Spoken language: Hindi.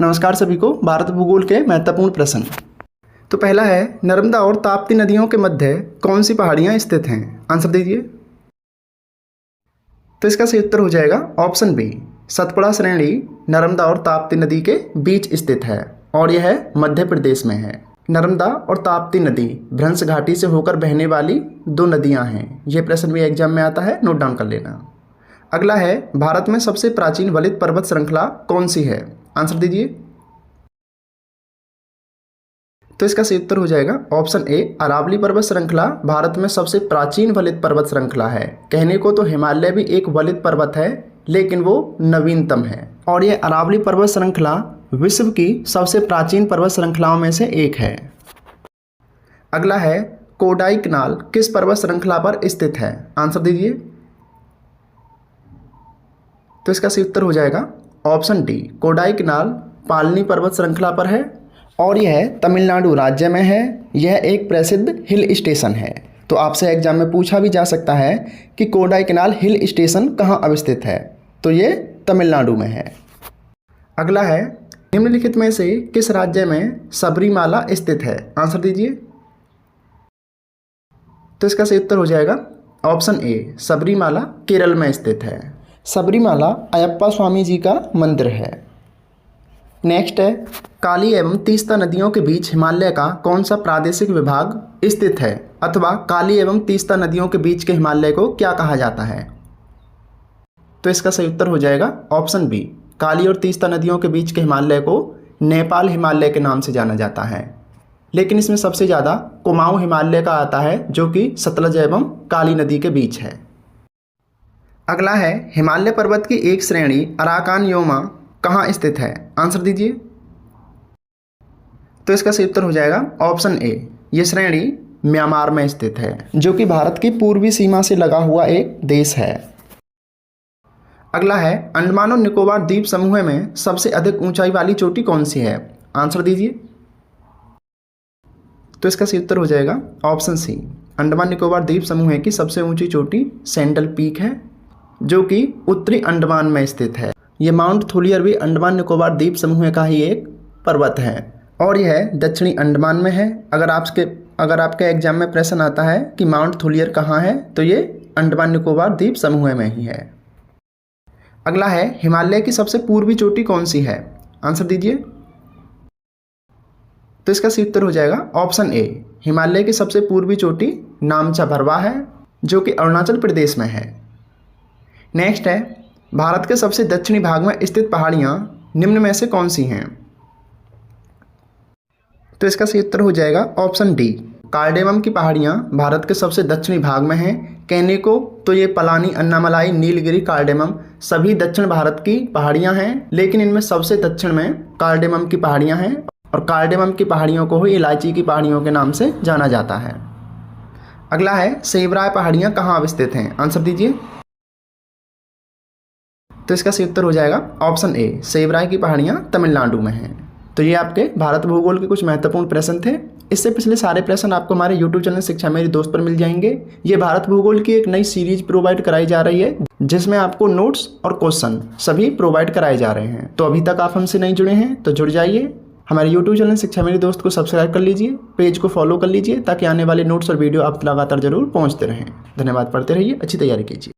नमस्कार सभी को। भारत भूगोल के महत्वपूर्ण प्रश्न। तो पहला है, नर्मदा और ताप्ती नदियों के मध्य कौन सी पहाड़ियाँ स्थित हैं? आंसर दीजिए। तो इसका सही उत्तर हो जाएगा ऑप्शन बी, सतपुड़ा श्रेणी नर्मदा और ताप्ती नदी के बीच स्थित है और यह मध्य प्रदेश में है। नर्मदा और ताप्ती नदी भ्रंश घाटी से होकर बहने वाली दो नदियां हैं। यह प्रश्न भी एग्जाम में आता है, नोट डाउन कर लेना। अगला है, भारत में सबसे प्राचीन वलित पर्वत श्रृंखला कौन सी है? आंसर दीजिए। तो इसका सही उत्तर हो जाएगा ऑप्शन ए, अरावली पर्वत श्रृंखला भारत में सबसे प्राचीन वलित पर्वत श्रृंखला है। कहने को तो हिमालय भी एक वलित पर्वत है, लेकिन वो नवीनतम है और ये अरावली पर्वत श्रृंखला विश्व की सबसे प्राचीन पर्वत श्रृंखलाओं में से एक है। अगला है, कोडाईकनाल किस पर्वत श्रृंखला पर स्थित है? आंसर दीजिए। तो इसका सही उत्तर हो जाएगा ऑप्शन डी, कोडाईकनाल पालनी पर्वत श्रृंखला पर है और यह तमिलनाडु राज्य में है। यह एक प्रसिद्ध हिल स्टेशन है। तो आपसे एग्जाम में पूछा भी जा सकता है कि कोडाईकनाल हिल स्टेशन कहाँ अवस्थित है, तो ये तमिलनाडु में है। अगला है, निम्नलिखित में से किस राज्य में सबरीमाला स्थित है? आंसर दीजिए। तो इसका सही उत्तर हो जाएगा ऑप्शन ए, सबरीमाला केरल में स्थित है। सबरीमाला अयप्पा स्वामी जी का मंदिर है। नेक्स्ट है, काली एवं तीस्ता नदियों के बीच हिमालय का कौन सा प्रादेशिक विभाग स्थित है, अथवा काली एवं तीस्ता नदियों के बीच के हिमालय को क्या कहा जाता है? तो इसका सही उत्तर हो जाएगा ऑप्शन बी, काली और तीस्ता नदियों के बीच के हिमालय को नेपाल हिमालय के नाम से जाना जाता है। लेकिन इसमें सबसे ज़्यादा कुमाऊं हिमालय का आता है, जो कि सतलज एवं काली नदी के बीच है। अगला है, हिमालय पर्वत की एक श्रेणी अराकान योमा कहाँ स्थित है? आंसर दीजिए। तो इसका सही उत्तर हो जाएगा ऑप्शन ए, ये श्रेणी म्यांमार में स्थित है, जो कि भारत की पूर्वी सीमा से लगा हुआ एक देश है। अगला है, अंडमान और निकोबार द्वीप समूह में सबसे अधिक ऊंचाई वाली चोटी कौन सी है? आंसर दीजिए। तो इसका सही उत्तर हो जाएगा ऑप्शन सी, अंडमान निकोबार द्वीप समूह की सबसे ऊंची चोटी सेंट्रल पीक है, जो कि उत्तरी अंडमान में स्थित है। ये माउंट थोलियर भी अंडमान निकोबार द्वीप समूह का ही एक पर्वत है और यह दक्षिणी अंडमान में है। अगर आपके एग्जाम में प्रश्न आता है कि माउंट थोलियर कहाँ है, तो ये अंडमान निकोबार द्वीप समूह में ही है। अगला है, हिमालय की सबसे पूर्वी चोटी कौन सी है? आंसर दीजिए। तो इसका सही उत्तर हो जाएगा ऑप्शन ए, हिमालय की सबसे पूर्वी चोटी नामचा भरवा है, जो कि अरुणाचल प्रदेश में है। नेक्स्ट है, भारत के सबसे दक्षिणी भाग में स्थित पहाड़ियाँ निम्न में से कौन सी हैं? तो इसका सही उत्तर हो जाएगा ऑप्शन डी, कार्डेमम की पहाड़ियाँ भारत के सबसे दक्षिणी भाग में हैं। कहने को तो ये पलानी, अन्नामलाई, नीलगिरी, कार्डेमम सभी दक्षिण भारत की पहाड़ियाँ हैं, लेकिन इनमें सबसे दक्षिण में कार्डेमम की पहाड़ियाँ हैं और कार्डेमम की पहाड़ियों को ही इलायची की पहाड़ियों के नाम से जाना जाता है। अगला है, सेवराय पहाड़ियाँ कहाँ अवस्थित हैं? आंसर दीजिए। तो इसका सही उत्तर हो जाएगा ऑप्शन ए, सेवराय की पहाड़ियाँ तमिलनाडु में हैं। तो ये आपके भारत भूगोल के कुछ महत्वपूर्ण प्रश्न थे। इससे पिछले सारे प्रश्न आपको हमारे YouTube चैनल शिक्षा मेरी दोस्त पर मिल जाएंगे। ये भारत भूगोल की एक नई सीरीज प्रोवाइड कराई जा रही है, जिसमें आपको नोट्स और क्वेश्चन सभी प्रोवाइड कराए जा रहे हैं। तो अभी तक आप हमसे नहीं जुड़े हैं तो जुड़ जाइए। हमारे YouTube चैनल शिक्षा मेरी दोस्त को सब्सक्राइब कर लीजिए, पेज को फॉलो कर लीजिए, ताकि आने वाले नोट्स और वीडियो आप लगातार जरूर पहुँचते रहें। धन्यवाद। पढ़ते रहिए, अच्छी तैयारी कीजिए।